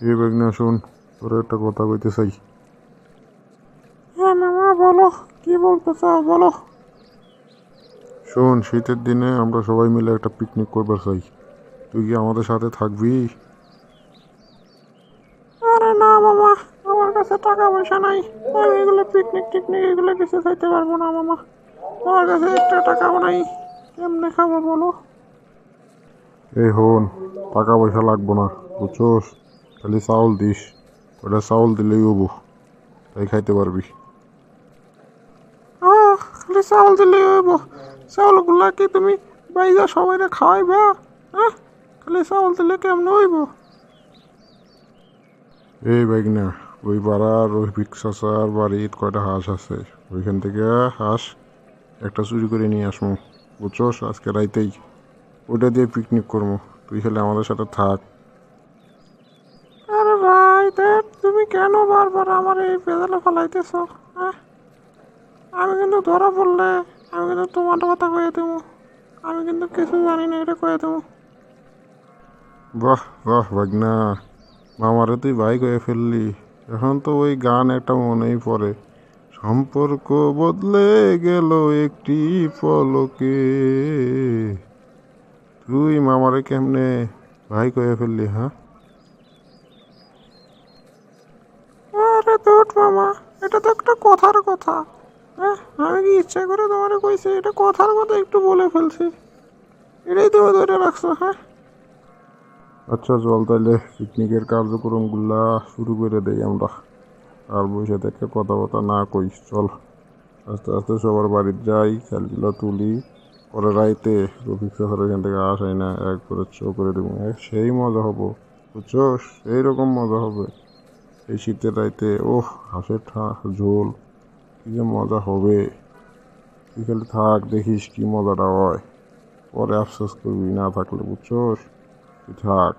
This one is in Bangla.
এ বেগনা শোন, তোর একটা কথা কইতে চাই। হ্যাঁ মামা বলো, কি বলতে চাও বলো। শোন, শীতের দিনে আমরা সবাই মিলে একটা পিকনিক করবার চাই। তুই কি আমাদের সাথে থাকবি? আরে না মামা, আমার কাছে টাকা পয়সা নাই। আমি এগুলো পিকনিক টিকনিক এগুলো কিছু খাইতে পারবো না মামা। আমার কাছে একটা টাকাও নাই, কেমনে খাবো বলো। এই হন, টাকা পয়সা লাগবো না, বুঝছোস? খালি চাউল দিস, ওটা চাউল দিলেই হবো, তাই খাইতে পারবি। খালি চাউল দিলে হইব? চাউলগুলা কি তুমি বাইজা সবাই খাওয়াইবা? হ্যাঁ, খালি চাউল দিলে কেমনে হইব? এই বেগনা, ওই পাড়ার ওই ভিক্ষাচার বাড়ির কয়টা হাঁস আছে, ওইখান থেকে হাঁস একটা চুরি করে নিয়ে আসবো, বুঝছোস? আজকে রাইতেই ওইটা দিয়ে পিকনিক করবো, তুই খালি আমাদের সাথে থাক। আরে ভাই দেখ, তুমি কেন বারবার আমার এই পেদালে ফেলাইতেছ? হ্যাঁ, আমি কিন্তু ধরা পড়লে আমি কিন্তু তোমার কথা কয়ে দেবো। আমি কিন্তু কিছু জানি না, এটা কয়ে দেবো। বাহ বাহ বাগনা, মামারে তুই ভাই কয়ে ফেললি। এখন তো ওই গান একটা মনেই পড়ে, সম্পর্ক বদলে গেল একটি পলকে। তুই মামারে কেমনে ভাই কয়ে ফেললি, হ্যাঁ? আরে তোট মামা, এটা তো একটা কথার কথা। হ্যাঁ, আমি কি ইচ্ছা করে তোমার কইছি? এটা কথার কথা একটু বলে ফেলছি, এটাই তুমি ধরে রাখছো। হ্যাঁ, আচ্ছা চল তাইলে পিকনিকের কার্যক্রমগুলা শুরু করে দেই আমরা, আর বসে থেকে কথা বথা না কই, চল আস্তে আস্তে সবার বাড়িতে যাই, খেলগুলো তুলি, পরে রাইতে রফিক স্যার এখান থেকে আসাই না এক করে শো করে দেবো, সেই মজা হবো, বুঝছো? সেই রকম মজা হবে এই শীতের রাইতে। ওহ, হাঁসের ঝোল, কি যে মজা হবে! তুই খালি থাক, দেখিস কি মজাটা হয়, পরে আফসোস করবি না থাকলে, বুঝছোস? তুই থাক।